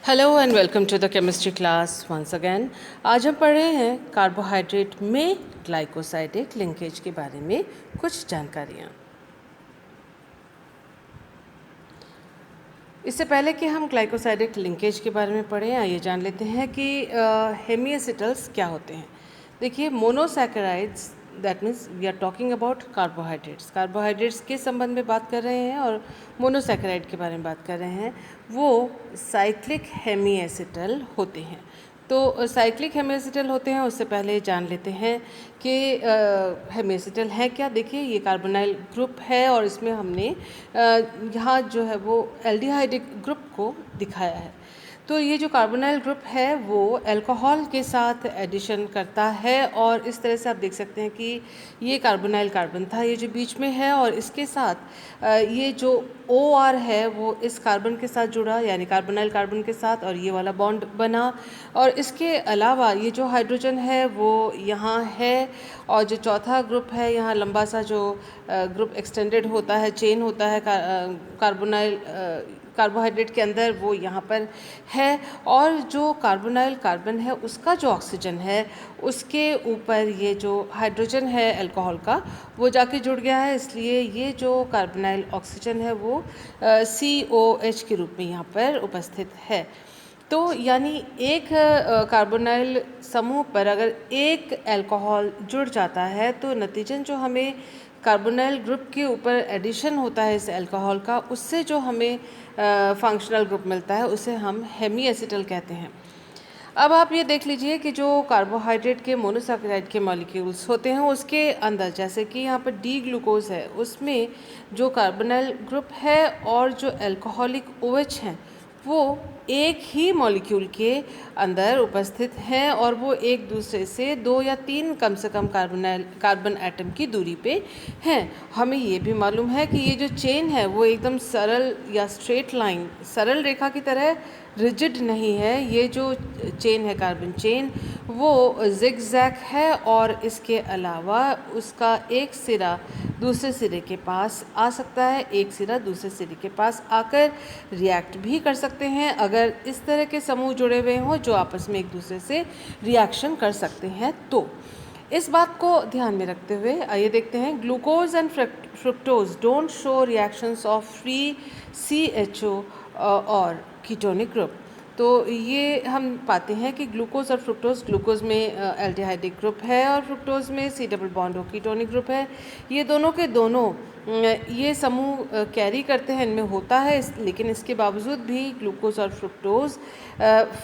Hello and welcome to the chemistry class once again. आज हम पढ़ रहे हैं कार्बोहाइड्रेट में ग्लाइकोसाइडिक लिंकेज के बारे में कुछ जानकारियाँ। इससे पहले कि हम ग्लाइकोसाइडिक लिंकेज के बारे में पढ़ें, आइए जान लेते हैं कि हेमिएसिटल्स क्या होते हैं। देखिए, monosaccharides that means we are talking about carbohydrates के संबंध में बात कर रहे हैं और मोनोसैकेराइड के बारे में बात कर रहे हैं। वो साइक्लिक हेमिएसिटल होते हैं। तो साइक्लिक हेमिएसिटल होते हैं, उससे पहले जान लेते हैं कि हेमिएसिटल है क्या। देखिए, ये कार्बोनाइल ग्रुप है और इसमें हमने यहाँ जो है वो एल्डिहाइडिक ग्रुप को दिखाया है। तो ये जो कार्बोनाइल ग्रुप है वो अल्कोहल के साथ एडिशन करता है और इस तरह से आप देख सकते हैं कि ये कार्बोनाइल कार्बन था, ये जो बीच में है, और इसके साथ ये जो OR है वो इस कार्बन के साथ जुड़ा, यानी कार्बोनाइल कार्बन के साथ, और ये वाला बॉन्ड बना। और इसके अलावा ये जो हाइड्रोजन है वो यहाँ है, और जो चौथा ग्रुप है यहाँ लंबा सा जो ग्रुप एक्सटेंडेड होता है, चेन होता है कार्बोहाइड्रेट के अंदर, वो यहाँ पर है। और जो कार्बोनाइल कार्बन है उसका जो ऑक्सीजन है उसके ऊपर ये जो हाइड्रोजन है अल्कोहल का वो जाके जुड़ गया है, इसलिए ये जो कार्बोनाइल ऑक्सीजन है वो COH के रूप में यहाँ पर उपस्थित है। तो यानी एक कार्बोनाइल समूह पर अगर एक अल्कोहल जुड़ जाता है तो नतीजन जो हमें कार्बोनाइल ग्रुप के ऊपर एडिशन होता है इस अल्कोहल का, उससे जो हमें फंक्शनल ग्रुप मिलता है उसे हम हेमिएसिटल कहते हैं। अब आप ये देख लीजिए कि जो कार्बोहाइड्रेट के मोनोसैकेराइड के मॉलिक्यूल्स होते हैं उसके अंदर, जैसे कि यहाँ पर डी ग्लूकोज है, उसमें जो कार्बोनाइल ग्रुप है और जो अल्कोहलिक OH हैं वो एक ही मॉलिक्यूल के अंदर उपस्थित हैं और वो एक दूसरे से 2 या 3 कम से कम कार्बन एटम की दूरी पे हैं। हमें ये भी मालूम है कि ये जो चेन है वो एकदम सरल या स्ट्रेट लाइन, सरल रेखा की तरह रिजिड नहीं है। ये जो चेन है, कार्बन चेन, वो जिगजैग है और इसके अलावा उसका एक सिरा दूसरे सिरे के पास आ सकता है, एक सिरा दूसरे सिरे के पास आकर रिएक्ट भी कर सकते हैं अगर इस तरह के समूह जुड़े हुए हों जो आपस में एक दूसरे से रिएक्शन कर सकते हैं। तो इस बात को ध्यान में रखते हुए आइए देखते हैं, glucose and fructose don't show reactions of free CHO और कीटोनिक ग्रुप। तो ये हम पाते हैं कि ग्लूकोज और फ्रुक्टोज, ग्लूकोज में एल्डिहाइडिक ग्रुप है और फ्रुक्टोज में C double bond O ketonic group है। ये दोनों के दोनों ये समूह कैरी करते हैं, इनमें होता है, लेकिन इसके बावजूद भी ग्लूकोज और फ्रुक्टोज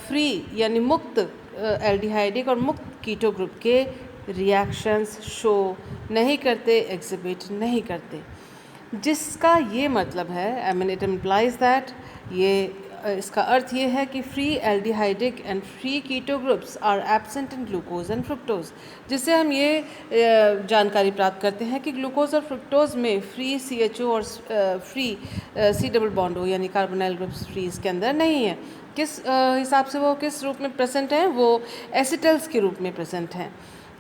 फ्री यानी मुक्त एल्डिहाइडिक और मुक्त कीटो ग्रुप के रिएक्शंस शो नहीं करते, एग्जिबिट नहीं करते, जिसका ये मतलब है, I mean it implies that, ये इसका अर्थ ये है कि free aldehydic and free keto groups are absent in glucose and fructose, जिससे हम ये जानकारी प्राप्त करते हैं कि ग्लूकोज और फ्रुक्टोज में फ्री CHO और free C double bond O यानी कार्बोनाइल ग्रुप्स फ्री इसके अंदर नहीं है। किस हिसाब से वो किस रूप में प्रेजेंट हैं? वो एसिटल्स के रूप में प्रेजेंट हैं।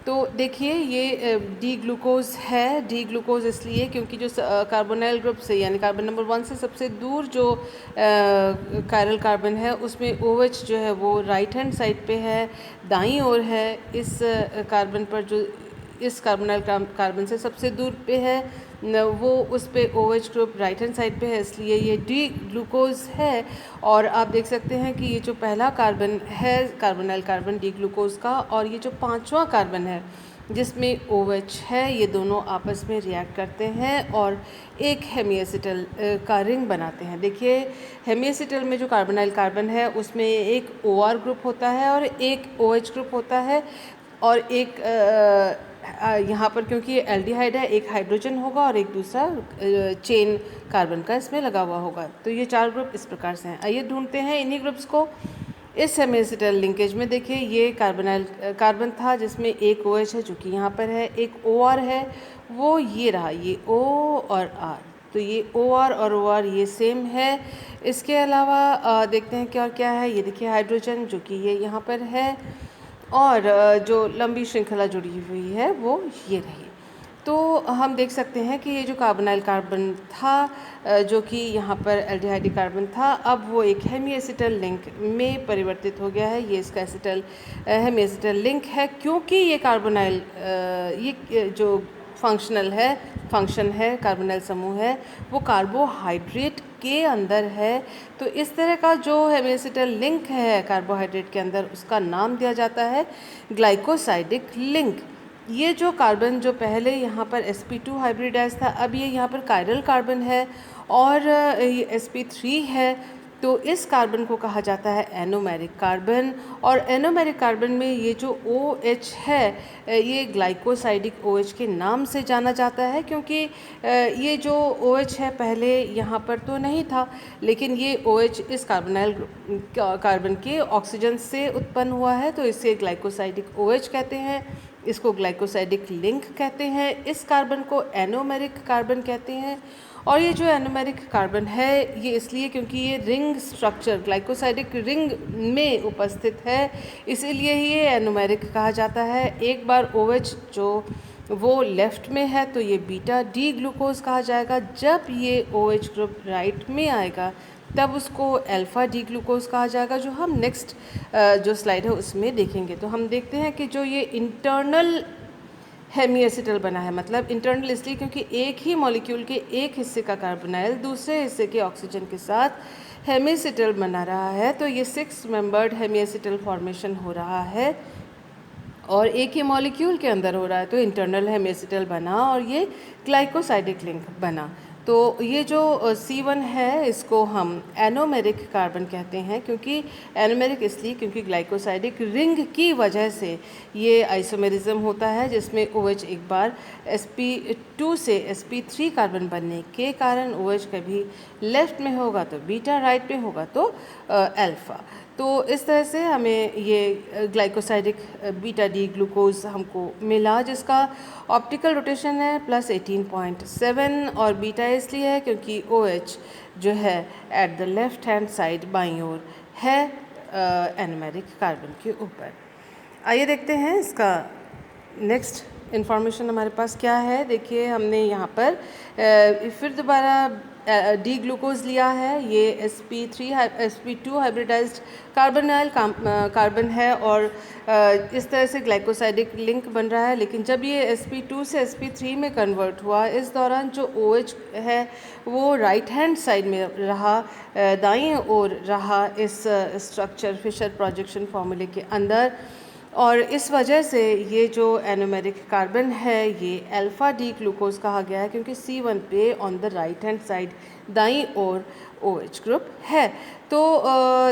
तो देखिए, ये डी ग्लूकोज है। डी ग्लूकोज इसलिए क्योंकि जो कार्बोनाइल ग्रुप से यानी कार्बन नंबर 1 से सबसे दूर जो कायरल कार्बन है उसमें OH जो है वो राइट हैंड साइड पे है, दाईं ओर है। इस कार्बन पर जो इस कार्बोनाइल कार्बन से सबसे दूर पे है वो उस पे OH group right hand side पे है, इसलिए ये डी ग्लूकोज है। और आप देख सकते हैं कि ये जो पहला कार्बन है कार्बोनाइल कार्बन डी ग्लूकोज का, और ये जो 5वां कार्बन है जिसमें OH है, ये दोनों आपस में रिएक्ट करते हैं और एक हेमिएसिटल का रिंग बनाते हैं। देखिए, हेमिएसिटल में जो कार्बोनाइल कार्बन है उसमें एक OR ग्रुप होता है और एक OH ग्रुप होता है, और एक यहाँ पर क्योंकि ये एल्डिहाइड है, एक हाइड्रोजन होगा और एक दूसरा चेन कार्बन का इसमें लगा हुआ होगा। तो ये 4 ग्रुप इस प्रकार से हैं। आइए ढूंढते हैं इन्हीं ग्रुप्स को इस हेमिएसिटल लिंकेज में। देखिए, ये कार्बोनाइल कार्बन था जिसमें एक OH है जो कि यहाँ पर है, एक OR है, वो ये रहा, ये O और R। तो ये OR और OR ये सेम है। इसके अलावा देखते हैं क्या क्या है। ये देखिए हाइड्रोजन जो कि ये यहाँ पर है, और जो लंबी श्रृंखला जुड़ी हुई है वो ये रही। तो हम देख सकते हैं कि ये जो कार्बोनाइल कार्बन था जो कि यहाँ पर एल्डिहाइड कार्बन था, अब वो एक हेमी एसिटल लिंक में परिवर्तित हो गया है। ये इसका हेमी एसिटल लिंक है, क्योंकि ये कार्बोनाइल ये जो फंक्शन है कार्बोनाइल समूह है वो कार्बोहाइड्रेट के अंदर है। तो इस तरह का जो हेमी एसिटल लिंक है कार्बोहाइड्रेट के अंदर, उसका नाम दिया जाता है ग्लाइकोसाइडिक लिंक। ये जो कार्बन जो पहले यहाँ पर sp2 हाइब्रिडाइज था, अब ये यहाँ पर कायरल कार्बन है और ये sp3 है। तो इस कार्बन को कहा जाता है एनोमेरिक कार्बन। और एनोमेरिक कार्बन में ये जो OH है ये ग्लाइकोसाइडिक OH के नाम से जाना जाता है, क्योंकि ये जो OH है पहले यहाँ पर तो नहीं था, लेकिन ये OH इस कार्बन के ऑक्सीजन से उत्पन्न हुआ है, तो इसे ग्लाइकोसाइडिक OH कहते हैं। इसको ग्लाइकोसाइडिक लिंक कहते हैं। इस कार्बन को एनोमेरिक कार्बन कहते हैं। और ये जो एनोमेरिक कार्बन है ये इसलिए क्योंकि ये रिंग स्ट्रक्चर ग्लाइकोसाइडिक रिंग में उपस्थित है, इसीलिए ही ये एनोमेरिक कहा जाता है। एक बार OH जो वो लेफ्ट में है तो ये बीटा डी ग्लूकोज कहा जाएगा। जब ये OH ग्रुप राइट में आएगा तब उसको अल्फ़ा डी ग्लूकोज कहा जाएगा, जो हम नेक्स्ट जो स्लाइड है उसमें देखेंगे। तो हम देखते हैं कि जो ये इंटरनल हेमी एसिटल बना है, मतलब इंटरनल इसलिए क्योंकि एक ही मॉलिक्यूल के एक हिस्से का कार्बोनाइल दूसरे हिस्से के ऑक्सीजन के साथ हेमी एसिटल बना रहा है, तो ये 6 मेंबर्ड हेमी एसिटल फॉर्मेशन हो रहा है और एक ही मॉलिक्यूल के अंदर हो रहा है, तो इंटरनल हेमी एसिटल बना और ये ग्लाइकोसाइडिक लिंक बना। तो ये जो C1 है इसको हम एनोमेरिक कार्बन कहते हैं, क्योंकि एनोमेरिक इसलिए क्योंकि ग्लाइकोसाइडिक रिंग की वजह से ये आइसोमेरिज्म होता है, जिसमें OH एक बार sp2 से sp3 कार्बन बनने के कारण OH कभी लेफ्ट में होगा तो बीटा, राइट में होगा तो अल्फ़ा। तो इस तरह से हमें ये ग्लाइकोसाइडिक बीटा डी ग्लूकोज हमको मिला, जिसका ऑप्टिकल रोटेशन है +18.7 और बीटा इसलिए है क्योंकि OH जो है at the left hand side बाईं ओर है एनोमेरिक कार्बन के ऊपर। आइए देखते हैं इसका नेक्स्ट इन्फॉर्मेशन हमारे पास क्या है। देखिए हमने यहाँ पर फिर दोबारा डी ग्लूकोज लिया है। ये sp2 हाइब्रिडाइज्ड कार्बोनाइल कार्बन है और इस तरह से ग्लाइकोसाइडिक लिंक बन रहा है। लेकिन जब ये sp2 से sp3 में कन्वर्ट हुआ, इस दौरान जो OH है वो राइट हैंड साइड में रहा, दाईं ओर रहा इस स्ट्रक्चर फिशर प्रोजेक्शन फॉर्मूले के अंदर, और इस वजह से ये जो एनोमेरिक कार्बन है ये अल्फ़ा डी ग्लूकोज कहा गया है, क्योंकि C1 पे on the right hand side दाईं ओर OH ग्रुप है। तो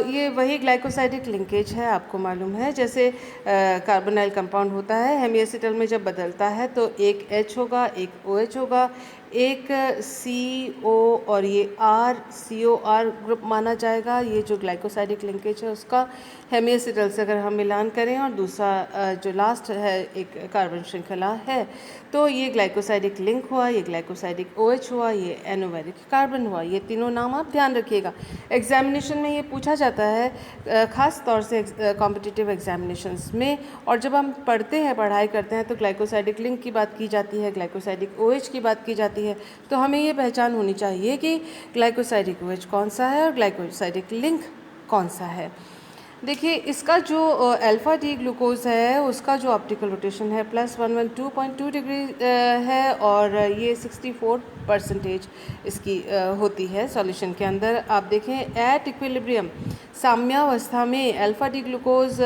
ये वही ग्लाइकोसाइडिक लिंकेज है, आपको मालूम है जैसे कार्बोनाइल कंपाउंड होता है, हेमी एसिटल में जब बदलता है तो एक H होगा, एक OH होगा, एक CO और ये R COR ग्रुप माना जाएगा। ये जो ग्लाइकोसाइडिक लिंकेज है उसका हेमी एसिटल से अगर हम मिलान करें, और दूसरा जो लास्ट है एक कार्बन श्रृंखला है, तो ये ग्लाइकोसाइडिक लिंक हुआ, ये ग्लाइकोसाइडिक OH हुआ, ये एनोमेरिक कार्बन हुआ। ये तीनों नाम आप ध्यान रखिएगा, एग्जामिनेशन में ये पूछा जाता है ख़ास तौर से कॉम्पिटिटिव एग्जामिनेशंस में। और जब हम पढ़ते हैं पढ़ाई करते हैं तो ग्लाइकोसाइडिक लिंक की बात की जाती है, ग्लाइकोसाइडिक OH की बात की जाती है, तो हमें ये पहचान होनी चाहिए कि ग्लाइकोसाइडिक OH कौन सा है और ग्लाइकोसाइडिक लिंक कौन सा है। देखिए इसका जो अल्फ़ा डी ग्लूकोज है उसका जो ऑप्टिकल रोटेशन है +112.2 डिग्री है और ये 64% इसकी होती है सॉल्यूशन के अंदर। आप देखें एट इक्विलिब्रियम साम्यावस्था में अल्फ़ा डी ग्लूकोज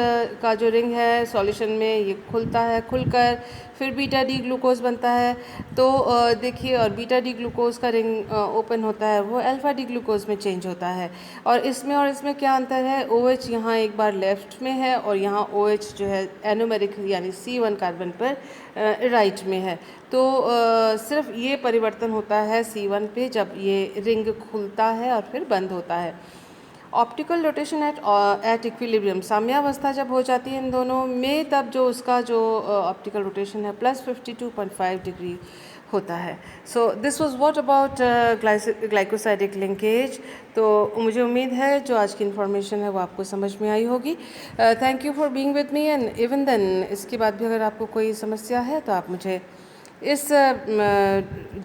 का जो रिंग है सॉल्यूशन में ये खुलता है, खुलकर फिर बीटा डी ग्लूकोज बनता है। तो देखिए और बीटा डी ग्लूकोज का रिंग ओपन होता है, वो अल्फ़ा डी ग्लूकोज में चेंज होता है। और इसमें क्या अंतर है, OH यहाँ एक बार लेफ़्ट में है और यहाँ OH जो है एनोमेरिक यानी C1 कार्बन पर राइट में है। तो सिर्फ ये परिवर्तन होता है C1 पे जब ये रिंग खुलता है और फिर बंद होता है। ऑप्टिकल रोटेशन एट इक्विलिब्रियम साम्यावस्था जब हो जाती है इन दोनों में, तब जो उसका जो ऑप्टिकल रोटेशन है +52.5 डिग्री होता है। So this was what about glycosidic linkage. तो मुझे उम्मीद है जो आज की इन्फॉर्मेशन है वो आपको समझ में आई होगी। Thank you for being with me and even then इसके बाद भी अगर आपको कोई समस्या है तो आप मुझे इस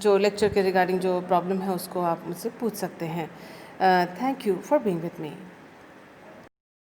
जो लेक्चर के रिगार्डिंग जो प्रॉब्लम है उसको आप मुझसे पूछ सकते हैं। Thank you for being with me.